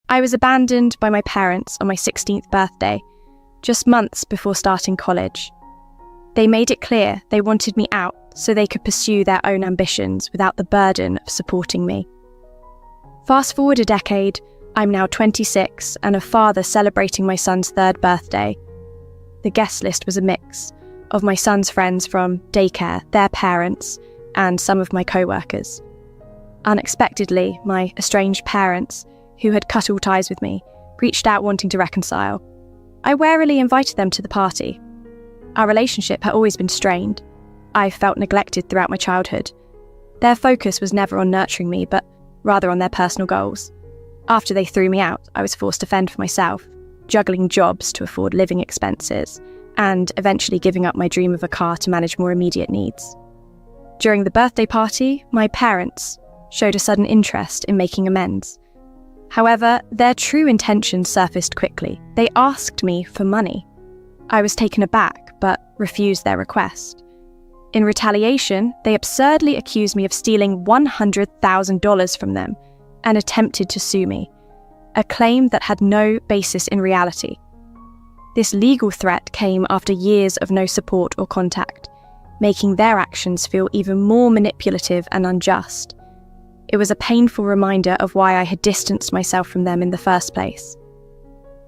I was abandoned by my parents on my 16th birthday, just months before starting college. They made it clear they wanted me out so they could pursue their own ambitions without the burden of supporting me. Fast forward a decade, I'm now 26 and a father celebrating my son's 3rd birthday. The guest list was a mix of my son's friends from daycare, their parents, and some of my co-workers. Unexpectedly, my estranged parents, who had cut all ties with me, reached out wanting to reconcile. I warily invited them to the party. Our relationship had always been strained. I felt neglected throughout my childhood. Their focus was never on nurturing me, but rather on their personal goals. After they threw me out, I was forced to fend for myself, juggling jobs to afford living expenses, and eventually giving up my dream of a car to manage more immediate needs. During the birthday party, my parents showed a sudden interest in making amends. However, their true intentions surfaced quickly. They asked me for money. I was taken aback, but refused their request. In retaliation, they absurdly accused me of stealing $100,000 from them and attempted to sue me, a claim that had no basis in reality. This legal threat came after years of no support or contact, making their actions feel even more manipulative and unjust. It was a painful reminder of why I had distanced myself from them in the first place.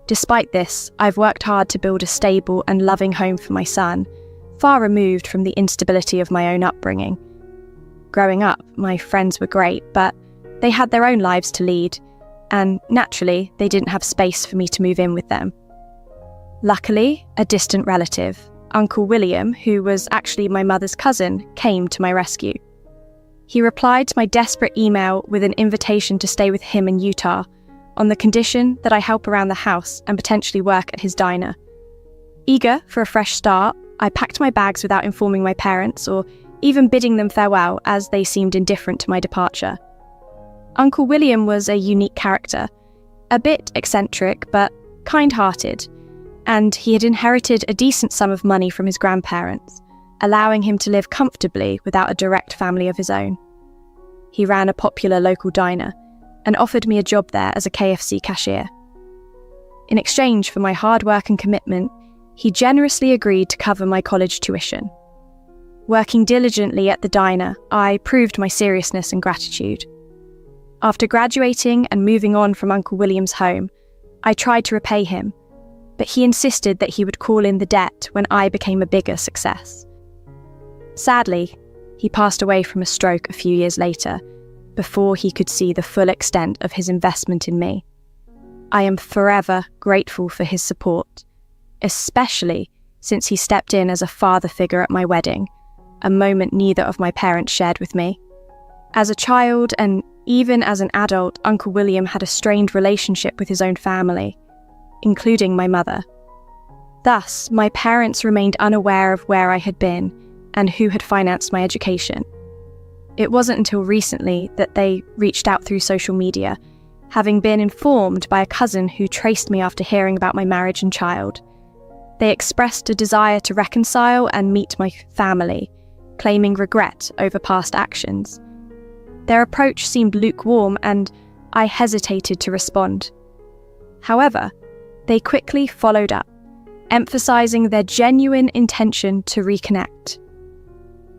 Despite this, I've worked hard to build a stable and loving home for my son, far removed from the instability of my own upbringing. Growing up, my friends were great, but they had their own lives to lead, and naturally, they didn't have space for me to move in with them. Luckily, a distant relative, Uncle William, who was actually my mother's cousin, came to my rescue. He replied to my desperate email with an invitation to stay with him in Utah, on the condition that I help around the house and potentially work at his diner. Eager for a fresh start, I packed my bags without informing my parents or even bidding them farewell, as they seemed indifferent to my departure. Uncle William was a unique character, a bit eccentric but kind-hearted, and he had inherited a decent sum of money from his grandparents, allowing him to live comfortably without a direct family of his own. He ran a popular local diner and offered me a job there as a KFC cashier. In exchange for my hard work and commitment, he generously agreed to cover my college tuition. Working diligently at the diner, I proved my seriousness and gratitude. After graduating and moving on from Uncle William's home, I tried to repay him, but he insisted that he would call in the debt when I became a bigger success. Sadly, he passed away from a stroke a few years later, before he could see the full extent of his investment in me. I am forever grateful for his support, especially since he stepped in as a father figure at my wedding, a moment neither of my parents shared with me. As a child and even as an adult, Uncle William had a strained relationship with his own family, including my mother. Thus, my parents remained unaware of where I had been and who had financed my education. It wasn't until recently that they reached out through social media, having been informed by a cousin who traced me after hearing about my marriage and child. They expressed a desire to reconcile and meet my family, claiming regret over past actions. Their approach seemed lukewarm and I hesitated to respond. However, they quickly followed up, emphasizing their genuine intention to reconnect.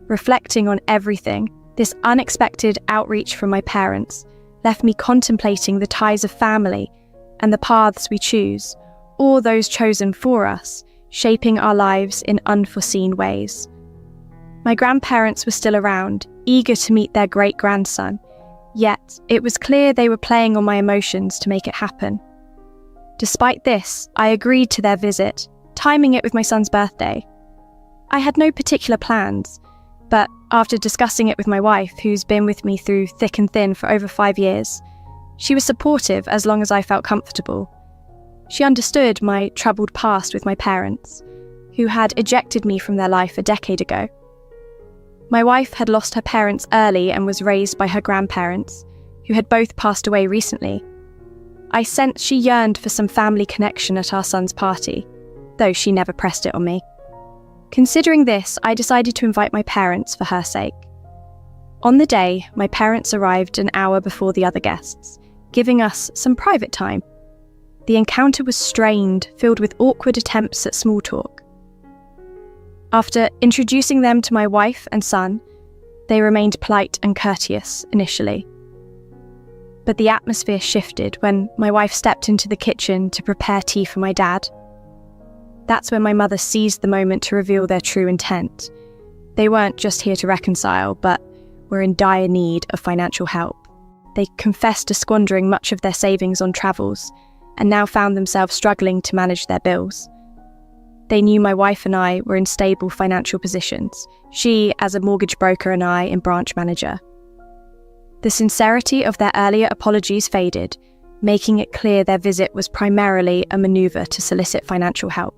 Reflecting on everything, this unexpected outreach from my parents left me contemplating the ties of family and the paths we choose, or those chosen for us, shaping our lives in unforeseen ways. My grandparents were still around, eager to meet their great-grandson, yet it was clear they were playing on my emotions to make it happen. Despite this, I agreed to their visit, timing it with my son's birthday. I had no particular plans, but after discussing it with my wife, who's been with me through thick and thin for over 5 years, she was supportive as long as I felt comfortable. She understood my troubled past with my parents, who had ejected me from their life a decade ago. My wife had lost her parents early and was raised by her grandparents, who had both passed away recently. I sensed she yearned for some family connection at our son's party, though she never pressed it on me. Considering this, I decided to invite my parents for her sake. On the day, my parents arrived an hour before the other guests, giving us some private time. The encounter was strained, filled with awkward attempts at small talk. After introducing them to my wife and son, they remained polite and courteous initially. But the atmosphere shifted when my wife stepped into the kitchen to prepare tea for my dad. That's when my mother seized the moment to reveal their true intent. They weren't just here to reconcile, but were in dire need of financial help. They confessed to squandering much of their savings on travels, and now found themselves struggling to manage their bills. They knew my wife and I were in stable financial positions, she as a mortgage broker and I in branch manager. The sincerity of their earlier apologies faded, making it clear their visit was primarily a maneuver to solicit financial help.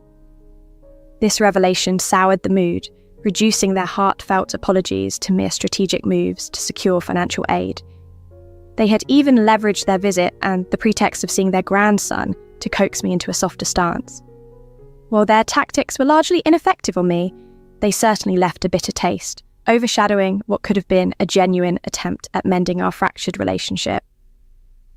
This revelation soured the mood, reducing their heartfelt apologies to mere strategic moves to secure financial aid. They had even leveraged their visit and the pretext of seeing their grandson to coax me into a softer stance. While their tactics were largely ineffective on me, they certainly left a bitter taste, overshadowing what could have been a genuine attempt at mending our fractured relationship.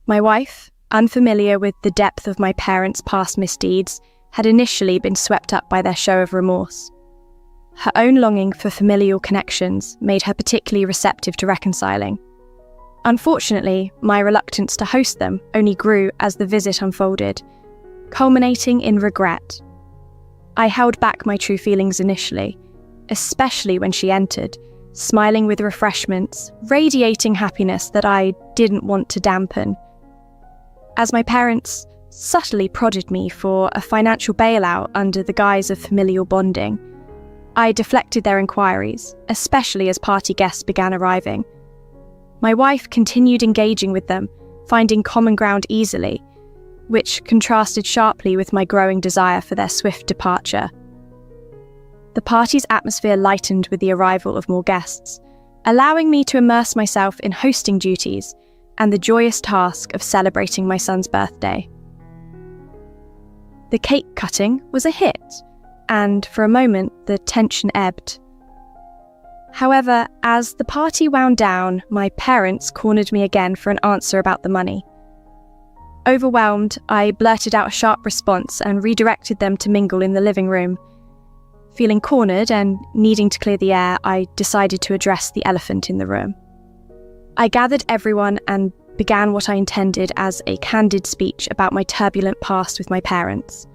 My wife, unfamiliar with the depth of my parents' past misdeeds, had initially been swept up by their show of remorse. Her own longing for familial connections made her particularly receptive to reconciling. Unfortunately, my reluctance to host them only grew as the visit unfolded, culminating in regret. I held back my true feelings initially, especially when she entered, smiling with refreshments, radiating happiness that I didn't want to dampen. As my parents subtly prodded me for a financial bailout under the guise of familial bonding, I deflected their inquiries, especially as party guests began arriving. My wife continued engaging with them, finding common ground easily, which contrasted sharply with my growing desire for their swift departure. The party's atmosphere lightened with the arrival of more guests, allowing me to immerse myself in hosting duties and the joyous task of celebrating my son's birthday. The cake cutting was a hit, and for a moment the tension ebbed. However, as the party wound down, my parents cornered me again for an answer about the money. Overwhelmed, I blurted out a sharp response and redirected them to mingle in the living room. Feeling cornered and needing to clear the air, I decided to address the elephant in the room. I gathered everyone and began what I intended as a candid speech about my turbulent past with my parents.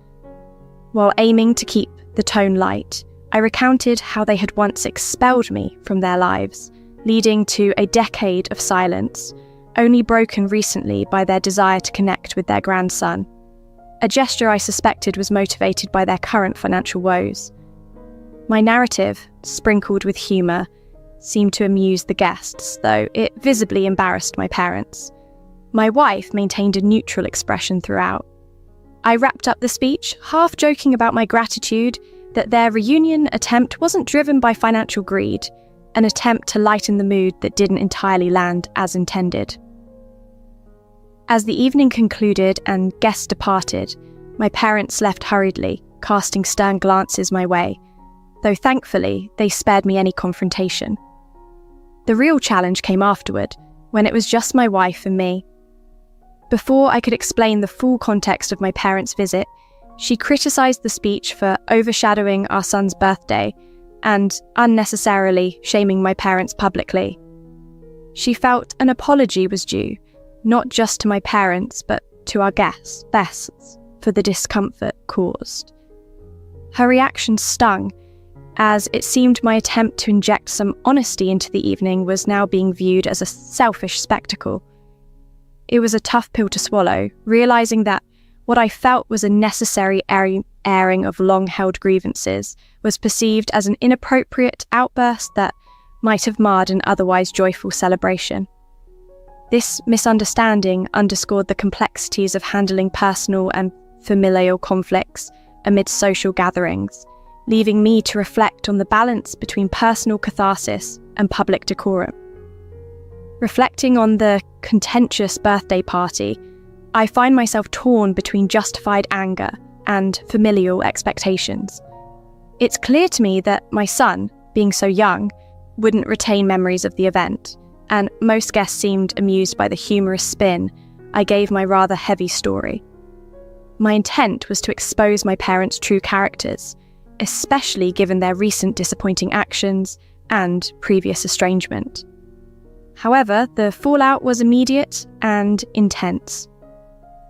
While aiming to keep the tone light, I recounted how they had once expelled me from their lives, leading to a decade of silence, only broken recently by their desire to connect with their grandson, a gesture I suspected was motivated by their current financial woes. My narrative, sprinkled with humour, seemed to amuse the guests, though it visibly embarrassed my parents. My wife maintained a neutral expression throughout. I wrapped up the speech, half joking about my gratitude that their reunion attempt wasn't driven by financial greed, an attempt to lighten the mood that didn't entirely land as intended. As the evening concluded and guests departed, my parents left hurriedly, casting stern glances my way, though thankfully they spared me any confrontation. The real challenge came afterward, when it was just my wife and me. Before I could explain the full context of my parents' visit, she criticised the speech for overshadowing our son's birthday and unnecessarily shaming my parents publicly. She felt an apology was due, not just to my parents, but to our guests, for the discomfort caused. Her reaction stung, as it seemed my attempt to inject some honesty into the evening was now being viewed as a selfish spectacle. It was a tough pill to swallow, realising that what I felt was a necessary airing of long-held grievances was perceived as an inappropriate outburst that might have marred an otherwise joyful celebration. This misunderstanding underscored the complexities of handling personal and familial conflicts amidst social gatherings, leaving me to reflect on the balance between personal catharsis and public decorum. Reflecting on the contentious birthday party, I find myself torn between justified anger and familial expectations. It's clear to me that my son, being so young, wouldn't retain memories of the event, and most guests seemed amused by the humorous spin I gave my rather heavy story. My intent was to expose my parents' true characters, especially given their recent disappointing actions and previous estrangement. However, the fallout was immediate and intense.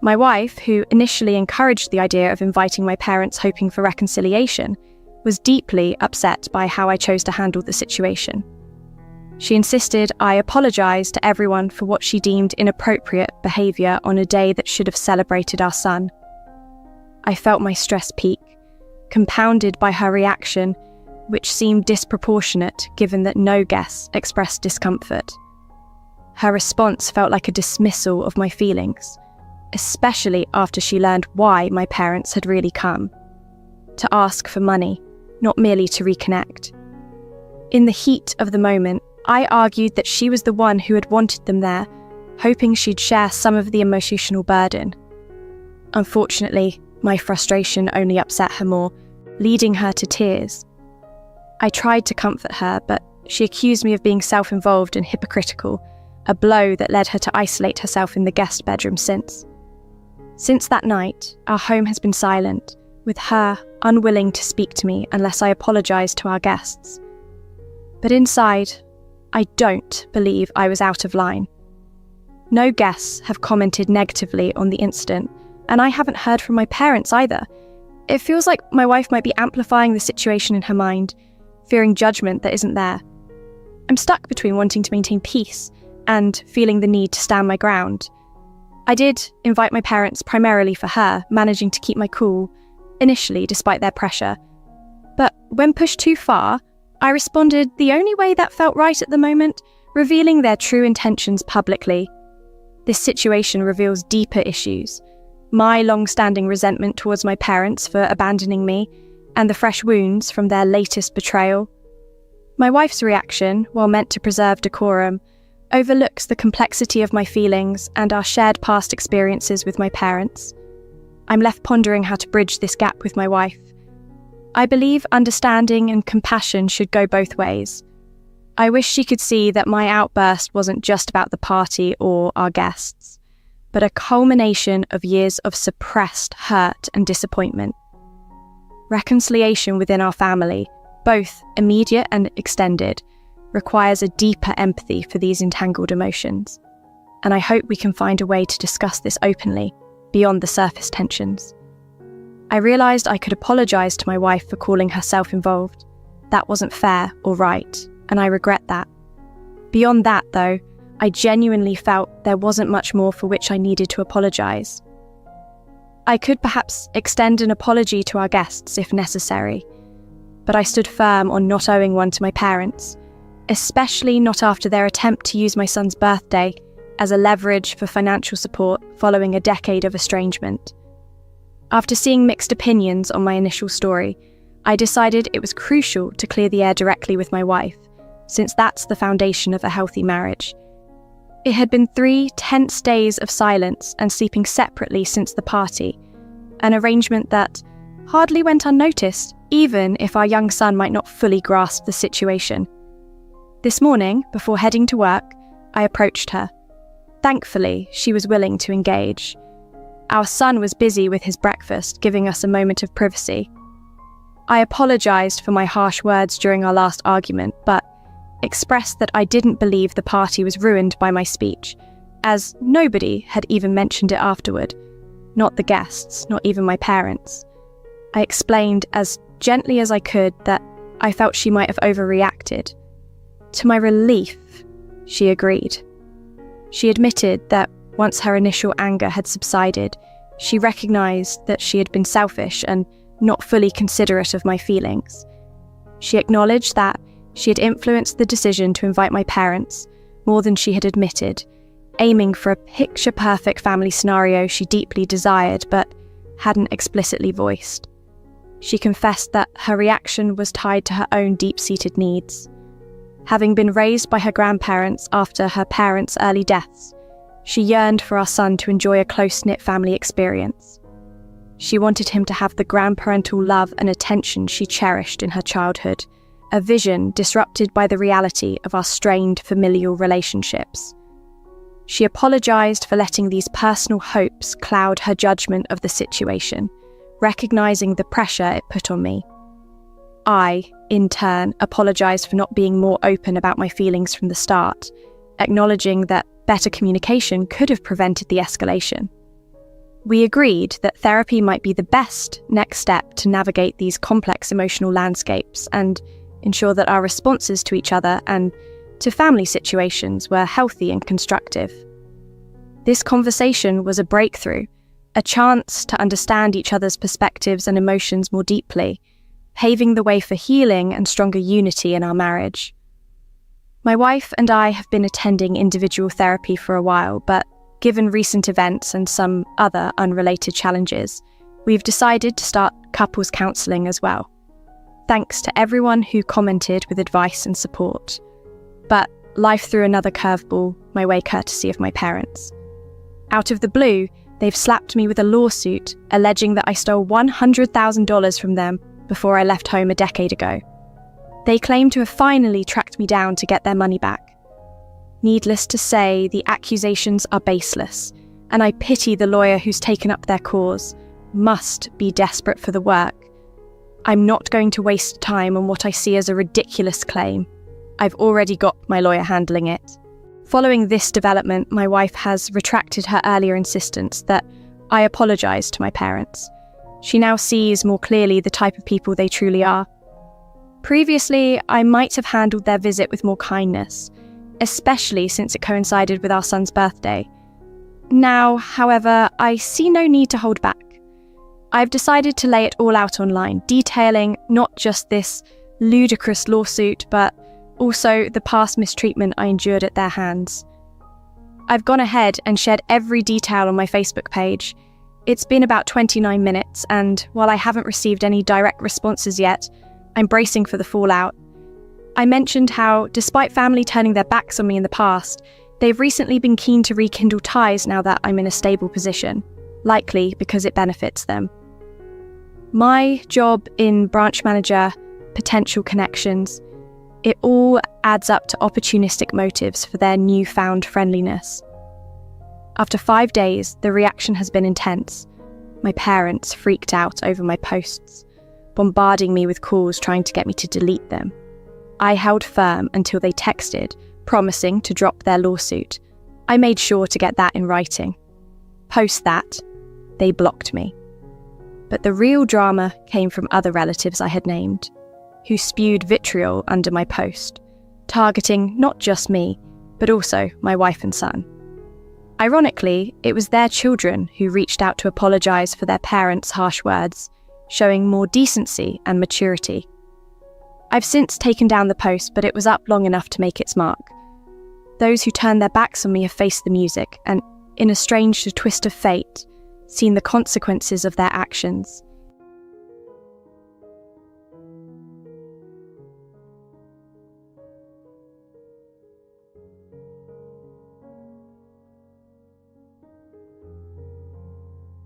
My wife, who initially encouraged the idea of inviting my parents hoping for reconciliation, was deeply upset by how I chose to handle the situation. She insisted I apologise to everyone for what she deemed inappropriate behaviour on a day that should have celebrated our son. I felt my stress peak, compounded by her reaction, which seemed disproportionate given that no guests expressed discomfort. Her response felt like a dismissal of my feelings, especially after she learned why my parents had really come. To ask for money, not merely to reconnect. In the heat of the moment, I argued that she was the one who had wanted them there, hoping she'd share some of the emotional burden. Unfortunately, my frustration only upset her more, leading her to tears. I tried to comfort her, but she accused me of being self-involved and hypocritical, a blow that led her to isolate herself in the guest bedroom since. Since that night, our home has been silent, with her unwilling to speak to me unless I apologised to our guests. But inside, I don't believe I was out of line. No guests have commented negatively on the incident, and I haven't heard from my parents either. It feels like my wife might be amplifying the situation in her mind, fearing judgment that isn't there. I'm stuck between wanting to maintain peace and feeling the need to stand my ground. I did invite my parents primarily for her, managing to keep my cool, initially despite their pressure. But when pushed too far, I responded the only way that felt right at the moment, revealing their true intentions publicly. This situation reveals deeper issues. My long-standing resentment towards my parents for abandoning me, and the fresh wounds from their latest betrayal. My wife's reaction, while meant to preserve decorum, overlooks the complexity of my feelings and our shared past experiences with my parents. I'm left pondering how to bridge this gap with my wife. I believe understanding and compassion should go both ways. I wish she could see that my outburst wasn't just about the party or our guests, but a culmination of years of suppressed hurt and disappointment. Reconciliation within our family, both immediate and extended, requires a deeper empathy for these entangled emotions. And I hope we can find a way to discuss this openly, beyond the surface tensions. I realised I could apologise to my wife for calling her self-involved. That wasn't fair or right, and I regret that. Beyond that, though, I genuinely felt there wasn't much more for which I needed to apologise. I could perhaps extend an apology to our guests if necessary, but I stood firm on not owing one to my parents, especially not after their attempt to use my son's birthday as a leverage for financial support following a decade of estrangement. After seeing mixed opinions on my initial story, I decided it was crucial to clear the air directly with my wife, since that's the foundation of a healthy marriage. It had been 3 tense days of silence and sleeping separately since the party, an arrangement that hardly went unnoticed, even if our young son might not fully grasp the situation. This morning, before heading to work, I approached her. Thankfully, she was willing to engage. Our son was busy with his breakfast, giving us a moment of privacy. I apologised for my harsh words during our last argument, but expressed that I didn't believe the party was ruined by my speech, as nobody had even mentioned it afterward. Not the guests, not even my parents. I explained as gently as I could that I felt she might have overreacted. To my relief, she agreed. She admitted that once her initial anger had subsided, she recognised that she had been selfish and not fully considerate of my feelings. She acknowledged that she had influenced the decision to invite my parents more than she had admitted, aiming for a picture-perfect family scenario she deeply desired but hadn't explicitly voiced. She confessed that her reaction was tied to her own deep-seated needs. Having been raised by her grandparents after her parents' early deaths, she yearned for our son to enjoy a close-knit family experience. She wanted him to have the grandparental love and attention she cherished in her childhood, a vision disrupted by the reality of our strained familial relationships. She apologised for letting these personal hopes cloud her judgment of the situation, recognising the pressure it put on me. I, in turn, apologised for not being more open about my feelings from the start, acknowledging that better communication could have prevented the escalation. We agreed that therapy might be the best next step to navigate these complex emotional landscapes and ensure that our responses to each other and to family situations were healthy and constructive. This conversation was a breakthrough, a chance to understand each other's perspectives and emotions more deeply, paving the way for healing and stronger unity in our marriage. My wife and I have been attending individual therapy for a while, but given recent events and some other unrelated challenges, we've decided to start couples counselling as well. Thanks to everyone who commented with advice and support. But life threw another curveball my way courtesy of my parents. Out of the blue, they've slapped me with a lawsuit alleging that I stole $100,000 from them before I left home a decade ago. They claim to have finally tracked me down to get their money back. Needless to say, the accusations are baseless, and I pity the lawyer who's taken up their cause, must be desperate for the work. I'm not going to waste time on what I see as a ridiculous claim. I've already got my lawyer handling it. Following this development, my wife has retracted her earlier insistence that I apologise to my parents. She now sees more clearly the type of people they truly are. Previously, I might have handled their visit with more kindness, especially since it coincided with our son's birthday. Now, however, I see no need to hold back. I've decided to lay it all out online, detailing not just this ludicrous lawsuit, but also the past mistreatment I endured at their hands. I've gone ahead and shared every detail on my Facebook page. It's been about 29 minutes, and while I haven't received any direct responses yet, I'm bracing for the fallout. I mentioned how, despite family turning their backs on me in the past, they've recently been keen to rekindle ties now that I'm in a stable position, likely because it benefits them. My job in branch manager, potential connections, it all adds up to opportunistic motives for their newfound friendliness. After 5 days, the reaction has been intense. My parents freaked out over my posts, bombarding me with calls trying to get me to delete them. I held firm until they texted, promising to drop their lawsuit. I made sure to get that in writing. Post that, they blocked me. But the real drama came from other relatives I had named, who spewed vitriol under my post, targeting not just me, but also my wife and son. Ironically, it was their children who reached out to apologise for their parents' harsh words, showing more decency and maturity. I've since taken down the post, but it was up long enough to make its mark. Those who turned their backs on me have faced the music and, in a strange twist of fate, seen the consequences of their actions.